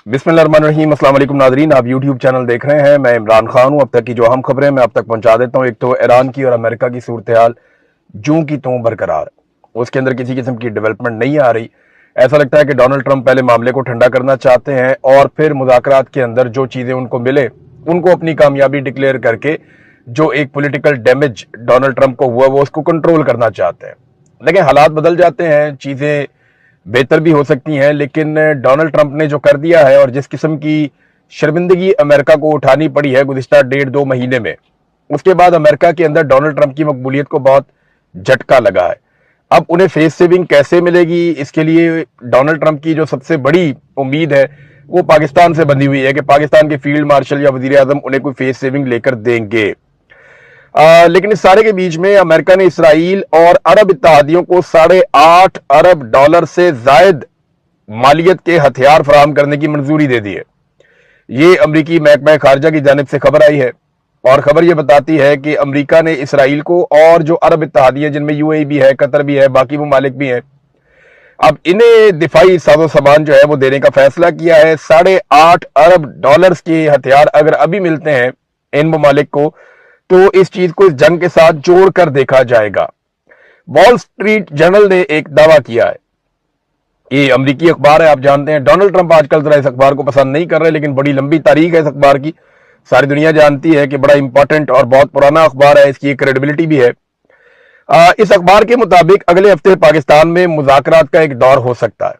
बिस्मिल्लाहिर्रहमानिर्रहीम। अस्सलाम वालेकुम नाज़रीन, आप यूट्यूब चैनल देख रहे हैं। मैं इमरान खान हूं। अब तक की जो अहम खबरें मैं अब तक पहुंचा देता हूं। एक तो ईरान की और अमेरिका की सूरत हाल जूं की त्यों बरकरार है, उसके अंदर किसी किस्म की डेवलपमेंट नहीं आ रही। ऐसा लगता है कि डोनाल्ड ट्रंप पहले मामले को ठंडा करना चाहते हैं और फिर मुज़ाकरात के अंदर जो चीज़ें उनको मिले उनको अपनी कामयाबी डिक्लेयर करके जो एक पॉलिटिकल डैमेज डोनाल्ड ट्रंप को हुआ वो उसको कंट्रोल करना चाहते हैं। लेकिन हालात बदल जाते हैं, चीज़ें बेहतर भी हो सकती हैं, लेकिन डोनाल्ड ट्रंप ने जो कर दिया है और जिस किस्म की शर्मिंदगी अमेरिका को उठानी पड़ी है गुज़िश्ता 1.5-2 महीने में, उसके बाद अमेरिका के अंदर डोनाल्ड ट्रंप की मकबूलियत को बहुत झटका लगा है। अब उन्हें फेस सेविंग कैसे मिलेगी, इसके लिए डोनाल्ड ट्रंप की जो सबसे बड़ी उम्मीद है वो पाकिस्तान से बंधी हुई है कि पाकिस्तान के फील्ड मार्शल या वजीर आजम उन्हें कोई फेस सेविंग लेकर देंगे। लेकिन इस सारे के बीच में अमेरिका ने इसराइल और अरब इत्तेहादियों को $8.5 अरब से जायद मालियत के हथियार फराहम करने की मंजूरी दे दी है। ये अमरीकी महकमा खारजा की जानिब से खबर आई है और खबर यह बताती है कि अमरीका ने इसराइल को और जो अरब इत्तेहादी है, जिनमें यूएई भी है, कतर भी है, बाकी ममालिक भी हैं, अब इन्हें दिफाई साजो सामान जो है वो देने का फैसला किया है। $8.5 अरब के हथियार अगर अभी मिलते हैं इन ममालिक को तो इस चीज को इस जंग के साथ जोड़कर देखा जाएगा। वॉल स्ट्रीट जर्नल ने एक दावा किया है, ये अमरीकी अखबार है, आप जानते हैं डोनाल्ड ट्रंप आजकल जरा इस अखबार को पसंद नहीं कर रहे, लेकिन बड़ी लंबी तारीख है इस अखबार की, सारी दुनिया जानती है कि बड़ा इंपॉर्टेंट और बहुत पुराना अखबार है, इसकी क्रेडिबिलिटी भी है। इस अखबार के मुताबिक अगले हफ्ते पाकिस्तान में मुज़ाकरात का एक दौर हो सकता है,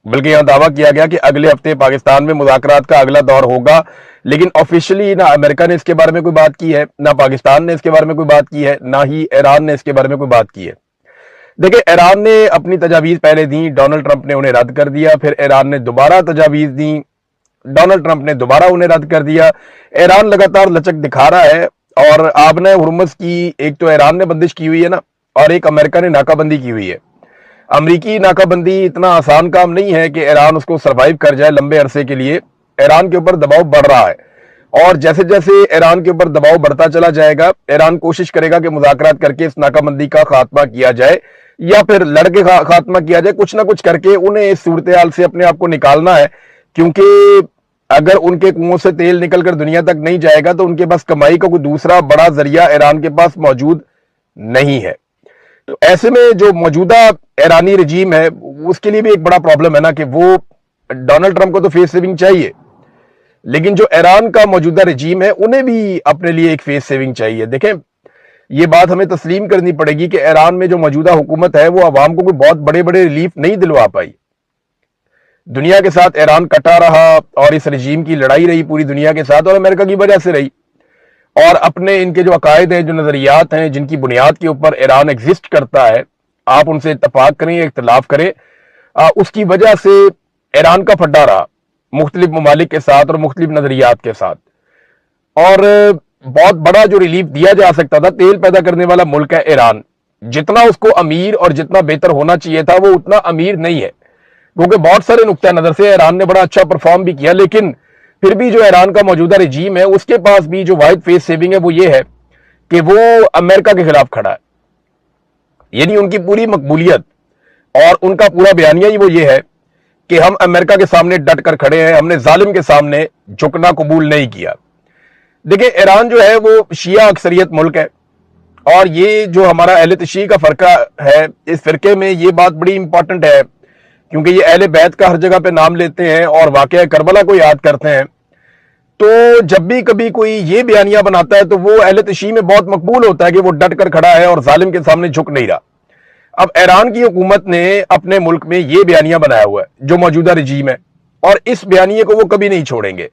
बल्कि यहां दावा किया गया कि अगले हफ्ते पाकिस्तान में मुज़ाकरात का अगला दौर होगा। लेकिन ऑफिशियली ना अमेरिका ने इसके बारे में कोई बात की है, ना पाकिस्तान ने इसके बारे में कोई बात की है, ना ही ईरान ने इसके बारे में कोई बात की है। देखिए, ईरान ने अपनी तजावीज़ पहले दी, डोनाल्ड ट्रंप ने उन्हें रद्द कर दिया, फिर ईरान ने दोबारा तजावीज़ दी, डोनाल्ड ट्रंप ने दोबारा उन्हें रद्द कर दिया। ईरान लगातार लचक दिखा रहा है और आबना हुर्मुज़ की एक तो ईरान ने बंदिश की हुई है ना, और एक अमेरिका ने नाकाबंदी की हुई है। अमरीकी नाकाबंदी इतना आसान काम नहीं है कि ईरान उसको सरवाइव कर जाए लंबे अरसे के लिए। ईरान के ऊपर दबाव बढ़ रहा है और जैसे जैसे ईरान के ऊपर दबाव बढ़ता चला जाएगा, ईरान कोशिश करेगा कि मुज़ाकरात करके इस नाकाबंदी का खात्मा किया जाए या फिर लड़के खात्मा किया जाए। कुछ ना कुछ करके उन्हें इस सूरत हाल से अपने आप को निकालना है, क्योंकि अगर उनके कुओं से तेल निकलकर दुनिया तक नहीं जाएगा तो उनके पास कमाई का कोई दूसरा बड़ा जरिया ईरान के पास मौजूद नहीं है। तो ऐसे में जो मौजूदा ईरानी रजीम है उसके लिए भी एक बड़ा प्रॉब्लम है ना कि वो डोनाल्ड ट्रंप को तो फेस सेविंग चाहिए, लेकिन जो ईरान का मौजूदा रजीम है उन्हें भी अपने लिए एक फेस सेविंग चाहिए। देखें, ये बात हमें तस्लीम करनी पड़ेगी कि ईरान में जो मौजूदा हुकूमत है वो अवाम को कोई बहुत बड़े बड़े रिलीफ नहीं दिलवा पाई। दुनिया के साथ ईरान कटा रहा और इस रजीम की लड़ाई रही पूरी दुनिया के साथ, और अमेरिका की वजह से रही। और अपने इनके जो अकायद हैं, जो नजरियात हैं, जिनकी बुनियाद के ऊपर ईरान एग्जिस्ट करता है, आप उनसे इत्तफाक करें या इख्तलाफ करें, उसकी वजह से ईरान का फड्डा रहा मुख्तलिफ ममालिक के साथ और मुख्तलिफ नजरियात के साथ। और बहुत बड़ा जो रिलीफ दिया जा सकता था, तेल पैदा करने वाला मुल्क है ईरान, जितना उसको अमीर और जितना बेहतर होना चाहिए था वो उतना अमीर नहीं है, क्योंकि बहुत सारे नुक्ता नजर से ईरान ने बड़ा अच्छा परफॉर्म भी किया। लेकिन फिर भी जो ईरान का मौजूदा रजीम है उसके पास भी जो वाहिद फेस सेविंग है वो ये है कि वो अमेरिका के खिलाफ खड़ा है। यानी उनकी पूरी मकबूलियत और उनका पूरा बयानिया ही वो ये है कि हम अमेरिका के सामने डट कर खड़े हैं, हमने जालिम के सामने झुकना कबूल नहीं किया। देखिए, ईरान जो है वो शिया अक्सरियत मुल्क है और ये जो हमारा अहले तशी का फरका है, इस फिरके में ये बात बड़ी इंपॉर्टेंट है, क्योंकि ये अहले बैत का हर जगह पे नाम लेते हैं और वाकया करबला को याद करते हैं। तो जब भी कभी कोई ये बयानिया बनाता है तो वो अहले तशी में बहुत मकबूल होता है कि वो डट कर खड़ा है और जालिम के सामने झुक नहीं रहा। अब ईरान की हुकूमत ने अपने मुल्क में ये बयानिया बनाया हुआ है जो मौजूदा रजीम है, और इस बयानिए को वो कभी नहीं छोड़ेंगे,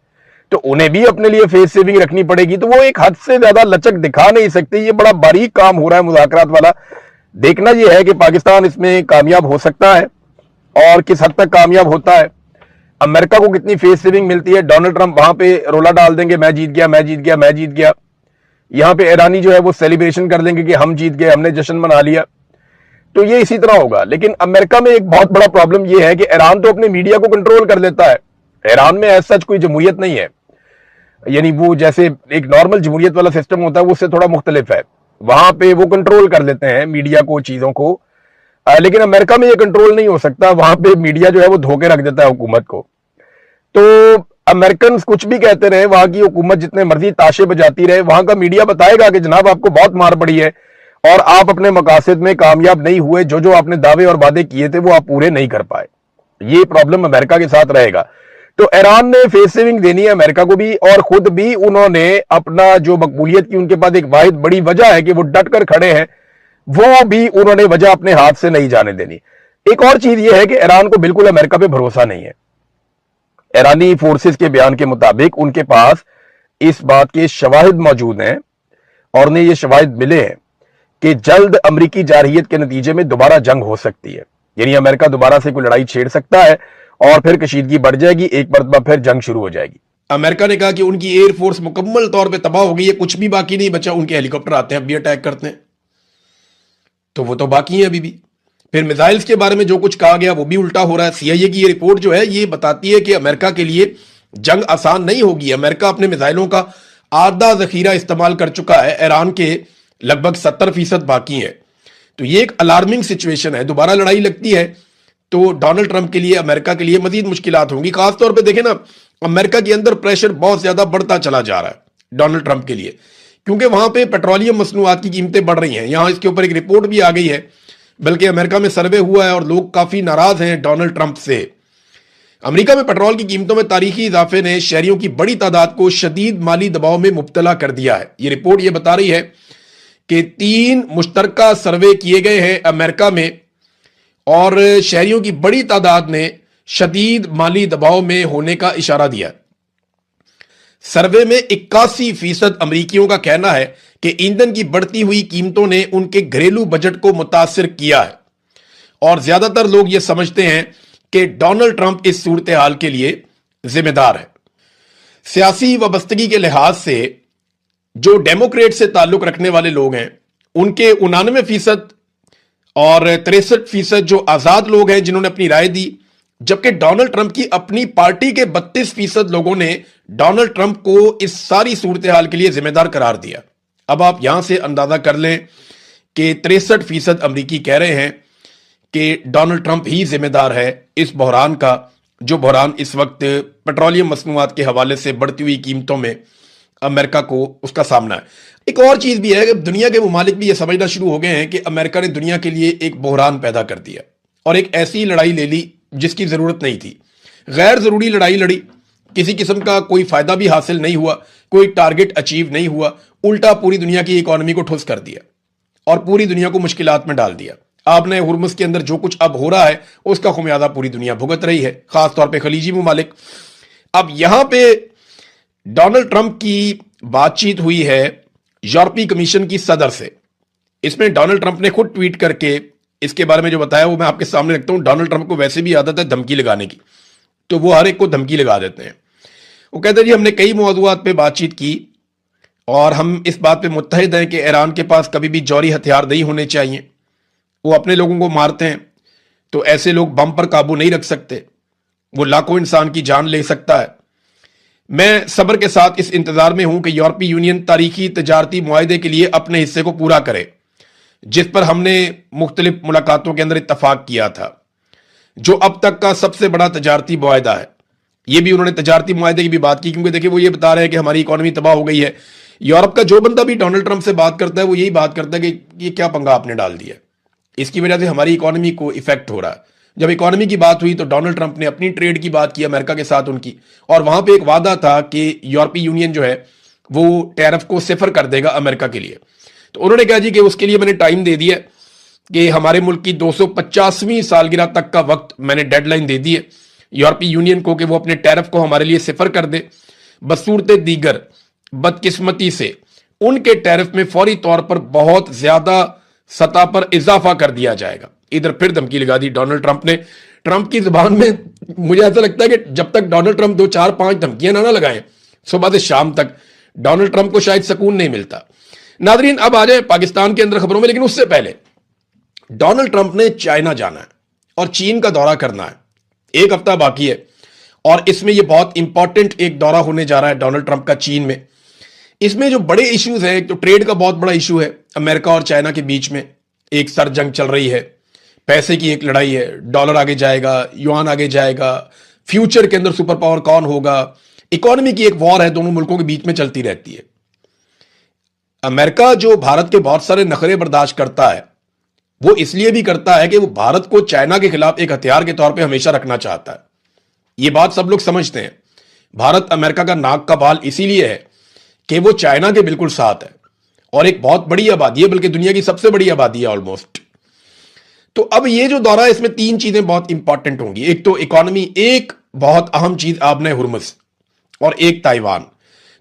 तो उन्हें भी अपने लिए फेस सेविंग रखनी पड़ेगी। तो वो एक हद से ज्यादा लचक दिखा नहीं सकते। ये बड़ा बारीक काम हो रहा है मुज़ाकरात वाला। देखना यह है कि पाकिस्तान इसमें कामयाब हो सकता है और किस हद तक कामयाब होता है, अमेरिका को कितनी फेस सेविंग मिलती है। डोनाल्ड ट्रंप वहां पे रोला डाल देंगे, मैं जीत गया, मैं जीत गया, मैं जीत गया। यहां पे ईरानी जो है वो सेलिब्रेशन कर देंगे कि हम जीत गए, हमने जश्न मना लिया। तो ये इसी तरह होगा। लेकिन अमेरिका में एक बहुत बड़ा प्रॉब्लम ये है कि ईरान तो अपने मीडिया को कंट्रोल कर लेता है। ईरान में ऐसा सच कोई जमहूरियत नहीं है, यानी वो जैसे एक नॉर्मल जमहूरियत वाला सिस्टम होता है उससे थोड़ा मुख्तलिफ है। वहां पे वो कंट्रोल कर लेते हैं मीडिया को, चीजों को। लेकिन अमेरिका में ये कंट्रोल नहीं हो सकता। वहां पे मीडिया जो है वो धोखे रख देता है हुकूमत को। तो अमेरिकन कुछ भी कहते रहे, वहां की हुकूमत जितने मर्जी ताशे बजाती रहे, वहां का मीडिया बताएगा कि जनाब आपको बहुत मार पड़ी है और आप अपने मकासद में कामयाब नहीं हुए, जो जो आपने दावे और वादे किए थे वो आप पूरे नहीं कर पाए। ये प्रॉब्लम अमेरिका के साथ रहेगा। तो ईरान ने फेस सेविंग देनी है अमेरिका को भी, और खुद भी उन्होंने अपना जो मकबूलियत की उनके पास एक वाहिद बड़ी वजह है कि वो डट कर खड़े हैं, वो भी उन्होंने वजह अपने हाथ से नहीं जाने देनी। एक और चीज ये है कि ईरान को बिल्कुल अमेरिका पे भरोसा नहीं है। ईरानी फोर्सेस के बयान के मुताबिक उनके पास इस बात के शवाहिद मौजूद हैं और उन्हें ये शवाहिद मिले हैं कि जल्द अमरीकी जारहियत के नतीजे में दोबारा जंग हो सकती है, यानी अमेरिका दोबारा से कोई लड़ाई छेड़ सकता है और फिर कशीदगी बढ़ जाएगी, एक मरतबा फिर जंग शुरू हो जाएगी। अमेरिका ने कहा कि उनकी एयरफोर्स मुकम्मल तौर पे तबाह हो गई है, कुछ भी बाकी नहीं बचा। उनके हेलीकॉप्टर आते हैं, अब भी अटैक करते हैं, तो वो तो बाकी है अभी भी। फिर मिसाइल्स के बारे में जो कुछ कहा गया वो भी उल्टा हो रहा है। सीआईए की ये रिपोर्ट जो है ये बताती है कि अमेरिका के लिए जंग आसान नहीं होगी। अमेरिका अपने मिसाइलों का आधा जखीरा इस्तेमाल कर चुका है, ईरान के लगभग 70% बाकी है। तो ये एक अलार्मिंग सिचुएशन है। दोबारा लड़ाई लगती है तो डोनाल्ड ट्रंप के लिए, अमेरिका के लिए मजीद मुश्किलात होंगी। खासतौर पर देखें ना, अमेरिका के अंदर प्रेशर बहुत ज्यादा बढ़ता चला जा रहा है डोनाल्ड ट्रंप के लिए, क्योंकि वहां पे पेट्रोलियम मसनूआत की कीमतें बढ़ रही हैं। यहां इसके ऊपर एक रिपोर्ट भी आ गई है, बल्कि अमेरिका में सर्वे हुआ है और लोग काफी नाराज हैं डोनाल्ड ट्रंप से। अमेरिका में पेट्रोल की कीमतों में तारीखी इजाफे ने शहरियों की बड़ी तादाद को शदीद माली दबाव में मुब्तला कर दिया है। यह रिपोर्ट यह बता रही है कि 3 मुश्तरका सर्वे किए गए हैं अमेरिका में और शहरियों की बड़ी तादाद ने शदीद माली दबाव में होने का इशारा दिया। सर्वे में 81% अमरीकियों का कहना है कि ईंधन की बढ़ती हुई कीमतों ने उनके घरेलू बजट को मुतासिर किया है और ज्यादातर लोग यह समझते हैं कि डोनाल्ड ट्रंप इस सूरत हाल के लिए जिम्मेदार है। सियासी वाबस्तगी के लिहाज से जो डेमोक्रेट से ताल्लुक रखने वाले लोग हैं उनके 99% और 63% जो आजाद लोग हैं जिन्होंने अपनी राय दी, जबकि डोनाल्ड ट्रंप की अपनी पार्टी के 32% लोगों ने डोनाल्ड ट्रंप को इस सारी सूरत हाल के लिए जिम्मेदार करार दिया। अब आप यहां से अंदाजा कर लें कि 63% अमरीकी कह रहे हैं कि डोनाल्ड ट्रंप ही जिम्मेदार है इस बहरान का, जो बहरान इस वक्त पेट्रोलियम मसनूआत के हवाले से बढ़ती हुई कीमतों में अमेरिका को उसका सामना है। एक और चीज भी है कि दुनिया के मुमालिक भी यह समझना शुरू हो गए हैं कि अमेरिका ने दुनिया के लिए एक बहरान पैदा कर दिया और एक ऐसी लड़ाई ले ली जिसकी जरूरत नहीं थी। गैर जरूरी लड़ाई लड़ी, किसी किस्म का कोई फायदा भी हासिल नहीं हुआ, कोई टारगेट अचीव नहीं हुआ, उल्टा पूरी दुनिया की इकोनॉमी को ठुस कर दिया और पूरी दुनिया को मुश्किलात में डाल दिया। आपने हुर्मुज के अंदर जो कुछ अब हो रहा है उसका खुमियाजा पूरी दुनिया भुगत रही है, खासतौर पर खलीजी मुमालिक। अब यहां पे डोनाल्ड ट्रंप की बातचीत हुई है यूरोपीय कमीशन की सदर से। इसमें डोनाल्ड ट्रंप ने खुद ट्वीट करके इसके बारे में जो बताया वो मैं आपके सामने रखता हूं। डोनाल्ड ट्रंप को वैसे भी आदत है धमकी लगाने की, तो वो हर एक को धमकी लगा देते हैं। वो कहते हैं जी हमने कई मौजूआत पे बातचीत की और हम इस बात पे मुत्तहिद हैं कि ईरान के पास कभी भी जौहरी हथियार नहीं होने चाहिए। वो अपने लोगों को मारते हैं तो ऐसे लोग बम पर काबू नहीं रख सकते, वो लाखों इंसान की जान ले सकता है। मैं सब्र के साथ इस इंतजार में हूं कि यूरोपीय यूनियन तारीखी तजारती मुआहदे के लिए अपने हिस्से को पूरा करे, जिस पर हमने मुख्तलिफ मुलाकातों के अंदर इत्तफाक किया था, जो अब तक का सबसे बड़ा तजारती मुआहदा है। यह भी उन्होंने तजारती मुआहदे की भी बात की, क्योंकि देखिए वो ये बता रहे हैं कि हमारी इकोनॉमी तबाह हो गई है। यूरोप का जो बंदा भी डोनाल्ड ट्रंप से बात करता है वो यही बात करता है कि ये क्या पंगा आपने डाल दिया, इसकी वजह से हमारी इकोनॉमी को इफेक्ट हो रहा है। जब इकोनॉमी की बात हुई तो डोनाल्ड ट्रंप ने अपनी ट्रेड की बात की अमेरिका के साथ उनकी, और वहां पे एक वादा था कि यूरोपीय यूनियन जो है वो टैरिफ को सिफर कर देगा अमेरिका के लिए। तो उन्होंने कहा जी कि उसके लिए मैंने टाइम दे दिया कि हमारे मुल्क की 250वीं सालगिरह तक का वक्त मैंने डेडलाइन दे दी है यूरोपीय यूनियन को कि वो अपने टैरिफ को हमारे लिए सिफर कर दे। बसूरत दीगर बदकिस्मती से उनके टैरिफ में फौरी तौर पर बहुत ज्यादा सतह पर इजाफा कर दिया जाएगा। इधर फिर धमकी लगा दी डोनाल्ड ट्रंप ने। ट्रंप की जुबान में मुझे ऐसा लगता है कि जब तक डोनाल्ड ट्रंप 2 4 5 धमकियां ना लगाएं सुबह से शाम तक, डोनाल्ड ट्रंप को शायद सुकून नहीं मिलता। नादरीन अब आ जाए पाकिस्तान के अंदर खबरों में, लेकिन उससे पहले डोनाल्ड ट्रंप ने चाइना जाना है और चीन का दौरा करना है। 1 हफ्ता बाकी है और इसमें यह बहुत इंपॉर्टेंट एक दौरा होने जा रहा है डोनाल्ड ट्रंप का चीन में। इसमें जो बड़े इश्यूज हैं, तो ट्रेड का बहुत बड़ा इशू है, अमेरिका और चाइना के बीच में एक सर जंग चल रही है, पैसे की एक लड़ाई है, डॉलर आगे जाएगा, युआन आगे जाएगा, फ्यूचर के अंदर सुपर पावर कौन होगा, इकोनॉमी की एक वॉर है, दोनों मुल्कों के बीच में चलती रहती है। अमेरिका जो भारत के बहुत सारे नखरे बर्दाश्त करता है, वो इसलिए भी करता है कि वो भारत को चाइना के खिलाफ एक हथियार के तौर पे हमेशा रखना चाहता है। ये बात सब लोग समझते हैं। भारत अमेरिका का नाक का बाल इसीलिए है कि वो चाइना के बिल्कुल साथ है और एक बहुत बड़ी आबादी है, बल्कि दुनिया की सबसे बड़ी आबादी है ऑलमोस्ट। तो अब ये जो दौरा है, इसमें तीन चीजें बहुत इंपॉर्टेंट होंगी। एक तो इकोनॉमी, एक बहुत अहम चीज आपने हुर्मुज़, और एक ताइवान।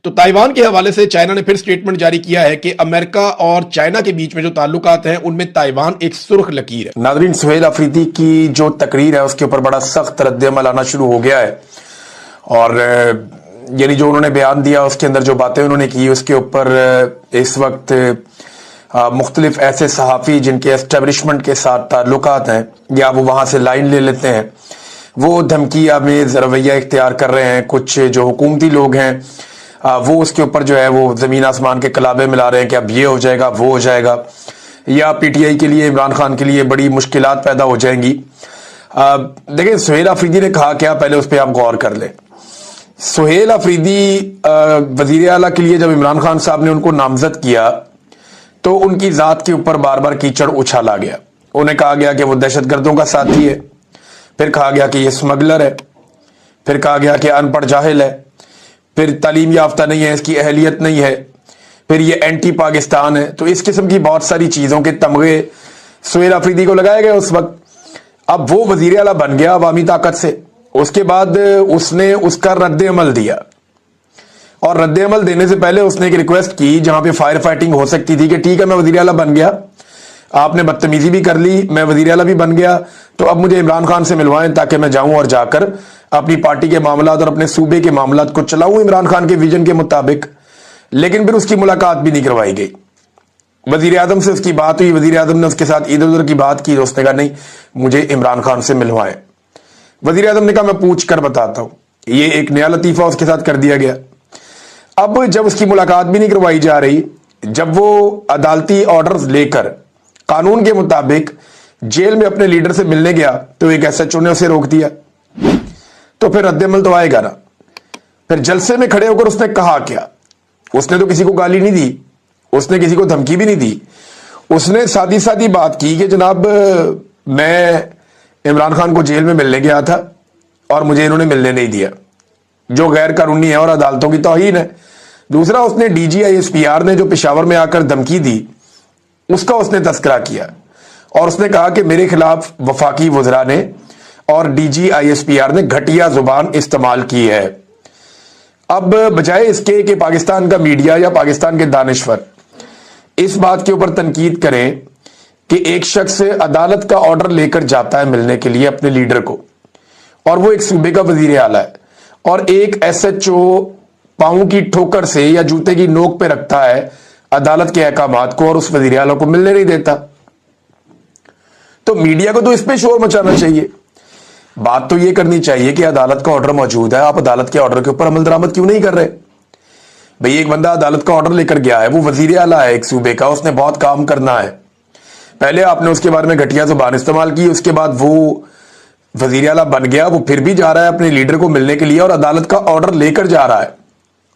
तो ताइवान के हवाले से चाइना ने फिर स्टेटमेंट जारी किया है कि अमेरिका और चाइना के बीच में जो ताल्लुकात हैं उनमें ताइवान एक सुर्ख लकीर है। नाज़रीन, सुहेल अफरीदी की जो तकरीर है उसके ऊपर बड़ा सख्त रद्द-ए-अमल आना शुरू हो गया है, और यानी जो उन्होंने बयान दिया उसके अंदर जो बातें उन्होंने की उसके ऊपर इस वक्त मुख्तलिफ ऐसे सहाफ़ी जिनके एस्टेब्लिशमेंट के साथ ताल्लुकात हैं या वो वहाँ से लाइन ले लेते हैं, वो धमकी आमेज़ रवैया इख्तियार कर रहे हैं। कुछ जो हुकूमती लोग हैं वो उसके ऊपर जो है वो ज़मीन आसमान के कलाबे मिला रहे हैं कि अब ये हो जाएगा, वो हो जाएगा, या पीटीआई के लिए, इमरान खान के लिए बड़ी मुश्किलात पैदा हो जाएंगी। देखिए, सुहेल अफरीदी ने कहा क्या, पहले उस पर आप गौर कर लें। सुहेल अफरीदी वज़ीर आला के लिए जब इमरान खान साहब ने उनको नामजद किया तो उनकी ज़ात के ऊपर बार बार कीचड़ उछाला गया। उन्हें कहा गया कि वो दहशतगर्दों का साथी है, फिर कहा गया कि ये स्मगलर है, फिर कहा गया कि अनपढ़ जाहिल है, फिर तालीम याफ्ता नहीं है, इसकी अहलियत नहीं है, फिर ये एंटी पाकिस्तान है। तो इस किस्म की बहुत सारी चीज़ों के तमगे सुहेल अफरीदी को लगाए गए उस वक्त। अब वो वज़ीर आला बन गया अवामी ताकत से, उसके बाद उसने उसका रद्द-ए-अमल दिया, और रद्द-ए-अमल देने से पहले उसने एक रिक्वेस्ट की जहां पे फायर फाइटिंग हो सकती थी कि ठीक है, मैं वज़ीर आला बन गया, आपने बदतमीजी भी कर ली, मैं वज़ीर आला भी बन गया, तो अब मुझे इमरान खान से मिलवाएं ताकि मैं जाऊं और जाकर अपनी पार्टी के मामलात और अपने सूबे के मामलात को चलाऊं इमरान खान के विजन के मुताबिक। लेकिन फिर उसकी मुलाकात भी नहीं करवाई गई। वज़ीर आज़म से उसकी बात हुई, वज़ीर आज़म ने उसके साथ इधर उधर की बात की, उसने कहा नहीं, मुझे इमरान खान से मिलवाएं। वज़ीर आज़म ने कहा मैं पूछ कर बताता हूं। ये एक नया लतीफ़ा उसके साथ कर दिया गया। अब जब उसकी मुलाकात भी नहीं करवाई जा रही, जब वो अदालती ऑर्डर्स लेकर कानून के मुताबिक जेल में अपने लीडर से मिलने गया तो एक एसएचओ ने उसे रोक दिया। तो फिर रद्द-ए-अमल तो आएगा ना। फिर जलसे में खड़े होकर उसने कहा क्या? उसने तो किसी को गाली नहीं दी, उसने किसी को धमकी भी नहीं दी। उसने सादी सादी बात की कि जनाब, मैं इमरान खान को जेल में मिलने गया था और मुझे इन्होंने मिलने नहीं दिया, जो गैर कानूनी है और अदालतों की तौहीन है। दूसरा, उसने DG-ISPR ने जो पेशावर में आकर धमकी दी उसका उसने तस्करा किया, और उसने कहा कि मेरे खिलाफ वफाकी वज़रा ने और DG-ISPR ने घटिया जुबान इस्तेमाल की है। अब बजाय इसके कि पाकिस्तान का मीडिया या पाकिस्तान के दानिश्वर इस बात के ऊपर तनकीद करें कि एक शख्स अदालत का ऑर्डर लेकर जाता है मिलने के लिए अपने लीडर को, और वो एक सूबे का वजीर आला है, और एक SHO पांव की ठोकर से या जूते की नोक पे रखता है अदालत के अहकामात को और उस वजीर आला को मिलने नहीं देता, तो मीडिया को तो इस पे शोर मचाना चाहिए। बात तो ये करनी चाहिए कि अदालत का ऑर्डर मौजूद है, आप अदालत के ऑर्डर के ऊपर अमल दरामद क्यों नहीं कर रहे? भाई, एक बंदा अदालत का ऑर्डर लेकर गया है, वो वजीर आला है एक सूबे का, उसने बहुत काम करना है। पहले आपने उसके बारे में घटिया जुबान इस्तेमाल की, उसके बाद वो वजीर आला बन गया, वो फिर भी जा रहा है अपने लीडर को मिलने के लिए और अदालत का ऑर्डर लेकर जा रहा है,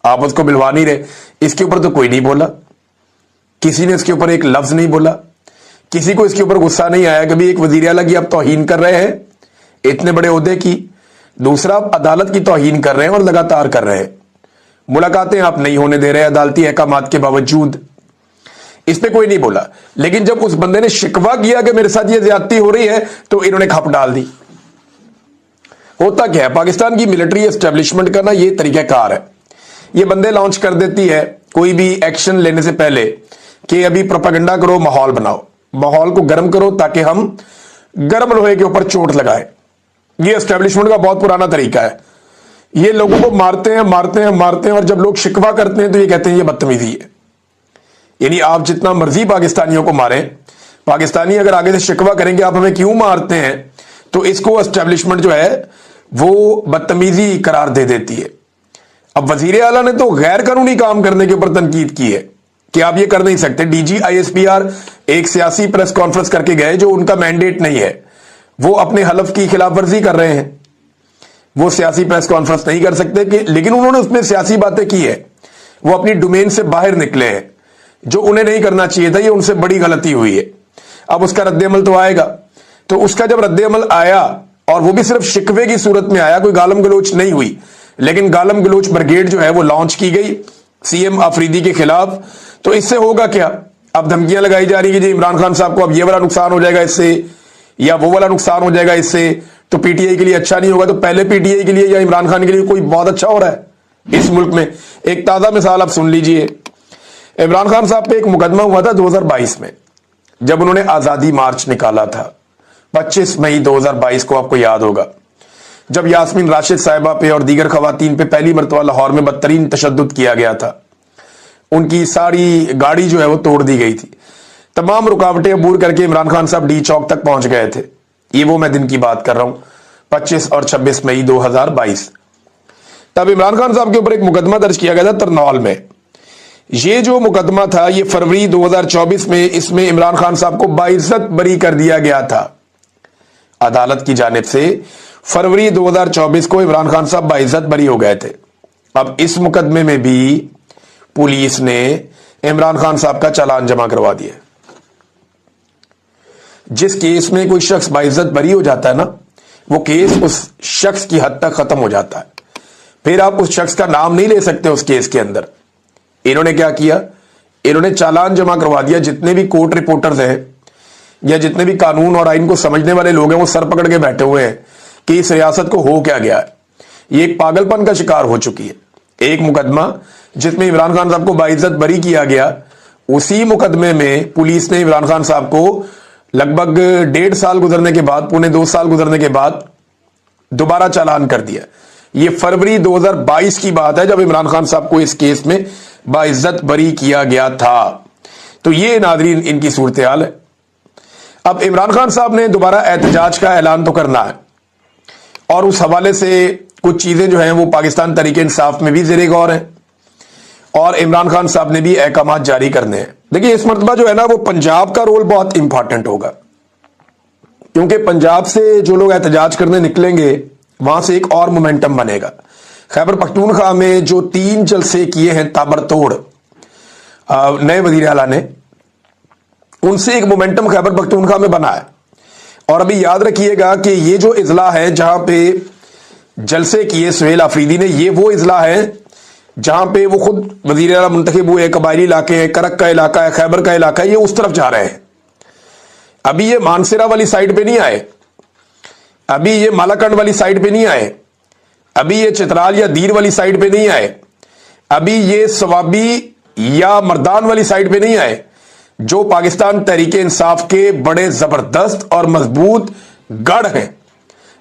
आप उसको मिलवा नहीं रहे। इसके ऊपर तो कोई नहीं बोला, किसी ने इसके ऊपर एक लफ्ज नहीं बोला, किसी को इसके ऊपर गुस्सा नहीं आया कि भाई एक वजीर आला की आप तौहीन कर रहे हैं इतने बड़े ओहदे की। दूसरा, आप अदालत की तौहीन कर रहे हैं और लगातार कर रहे हैं, मुलाकातें आप नहीं होने दे रहे अदालती अहकामात के बावजूद। इस पे कोई नहीं बोला। लेकिन जब उस बंदे ने शिकवा किया कि मेरे साथ ये ज्यादती हो रही है, तो इन्होंने खप डाल दी। होता क्या है, पाकिस्तान की मिलिट्री एस्टेब्लिशमेंट का ना ये तरीकाकार है, ये बंदे लॉन्च कर देती है कोई भी एक्शन लेने से पहले कि अभी प्रोपेगेंडा करो, माहौल बनाओ, माहौल को गर्म करो ताकि हम गर्म लोहे के ऊपर चोट लगाए। ये एस्टेब्लिशमेंट का बहुत पुराना तरीका है। ये लोगों को मारते हैं मारते हैं मारते हैं, और जब लोग शिकवा करते हैं तो ये कहते हैं ये बदतमीजी है। यानी आप जितना मर्जी पाकिस्तानियों को मारें, पाकिस्तानी अगर आगे से शिकवा करेंगे आप हमें क्यों मारते हैं, तो इसको एस्टेब्लिशमेंट जो है वो बदतमीजी करार दे देती है। अब वजीर आला ने तो गैर कानूनी काम करने के ऊपर तनकीद की है कि आप ये कर नहीं सकते। DG-ISPR एक सियासी प्रेस कॉन्फ्रेंस करके गए जो उनका मैंडेट नहीं है, वो अपने हलफ की खिलाफ वर्जी कर रहे हैं। वो सियासी प्रेस कॉन्फ्रेंस नहीं कर सकते कि, लेकिन उन्होंने उसमें सियासी बातें की है, वो अपनी डोमेन से बाहर निकले हैं, जो उन्हें नहीं करना चाहिए था, ये उनसे बड़ी गलती हुई है। अब उसका रद्द-ए-अमल तो आएगा, तो उसका जब रद्द-ए-अमल आया, और वो भी सिर्फ शिकवे की सूरत में आया, कोई गालम गलोच नहीं हुई, लेकिन गालम गलोच ब्रिगेड जो है वो लॉन्च की गई सीएम अफरीदी के खिलाफ। तो इससे होगा क्या, अब धमकियां लगाई जा रही है कि जी इमरान खान साहब को अब ये वाला नुकसान हो जाएगा इससे, या वो वाला नुकसान हो जाएगा इससे, तो पीटीआई के लिए अच्छा नहीं होगा। तो पहले पीटीआई के लिए या इमरान खान के लिए कोई बहुत अच्छा हो रहा है इस मुल्क में? एक ताजा मिसाल आप सुन लीजिए। इमरान खान साहब पे एक मुकदमा हुआ था 2022 में, जब उन्होंने आजादी मार्च निकाला था 25 मई 2022 को, आपको याद होगा, जब यास्मीन राशिद साहिबा पे और दीगर खवातीन पे पहली मरतबा लाहौर में बदतरीन तशद्दुद किया गया था। उनकी सारी गाड़ी जो है वो तोड़ दी गई थी, तमाम रुकावटें अबूर करके इमरान खान साहब डी चौक तक पहुंच गए थे। ये वो मैं दिन की बात कर रहा हूं, 25 और 26 मई 2022। तब इमरान खान साहब के ऊपर एक मुकदमा दर्ज किया गया था तरनौल में। ये जो मुकदमा था ये फरवरी 2024 में, इसमें इमरान खान साहब को बाइज्जत बरी कर दिया गया था अदालत की जानिब से। फरवरी 2024 को इमरान खान साहब बाइज्जत बरी हो गए थे। अब इस मुकदमे में भी पुलिस ने इमरान खान साहब का चालान जमा करवा दिया। जिस केस में कोई शख्स बाइज्जत बरी हो जाता है ना, वो केस उस शख्स की हद तक खत्म हो जाता है, फिर आप उस शख्स का नाम नहीं ले सकते उस केस के अंदर। इन्होंने क्या किया, इन्होंने चालान जमा करवा दिया। जितने भी कोर्ट रिपोर्टर्स हैं या जितने भी कानून और आइन को समझने वाले लोग हैं, वो सर पकड़ के बैठे हुए हैं कि इस रियासत को हो क्या गया है। ये एक पागलपन का शिकार हो चुकी है। एक मुकदमा जिसमें इमरान खान साहब को बाइज्जत बरी किया गया, उसी मुकदमे में पुलिस ने इमरान खान साहब को लगभग 1.5 साल गुजरने के बाद, पौने 2 साल गुजरने के बाद दोबारा चालान कर दिया। ये फरवरी 2022 की बात है, जब इमरान खान साहब को इस केस में बाइज्जत बरी किया गया था। तो ये नादरीन इनकी सूरत हाल है। अब इमरान खान साहब ने दोबारा एहतजाज का ऐलान तो करना है, और उस हवाले से कुछ चीजें जो हैं वो पाकिस्तान तरीके इंसाफ में भी ज़ेरे गौर हैं, और इमरान खान साहब ने भी अहकाम जारी करने हैं। देखिए, इस मरतबा जो है ना, वो पंजाब का रोल बहुत इंपॉर्टेंट होगा, क्योंकि पंजाब से जो लोग एहतजाज करने निकलेंगे, वहां से एक और मोमेंटम बनेगा। खैबर पख्तूनख्वा में जो 3 जलसे किए हैं ताबड़तोड़ नए वजीर आला ने, उनसे एक मोमेंटम खैबर पख्तूनख्वा में बना है। और अभी याद रखिएगा कि ये जो इजला है जहां पे जलसे किए सुहेल अफरीदी ने, ये वो इजला है जहां पे वो खुद वजीर आला मुंतखब हुए, कबायली इलाके हैं, करक का इलाका है, खैबर का इलाका है, ये उस तरफ जा रहे हैं। अभी ये मानसेरा वाली साइड पे नहीं आए, अभी ये मालाकंड वाली साइड पे नहीं आए, अभी ये चित्राल या दीर वाली साइड पे नहीं आए, अभी ये सवाबी या मर्दान वाली साइड पे नहीं आए, जो पाकिस्तान तहरीके इंसाफ के बड़े जबरदस्त और मजबूत गढ़ हैं,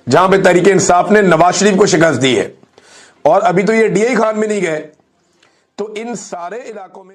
जहां पे तहरीके इंसाफ ने नवाज शरीफ को शिकस्त दी है। और अभी तो ये डीआई खान में नहीं गए। तो इन सारे इलाकों में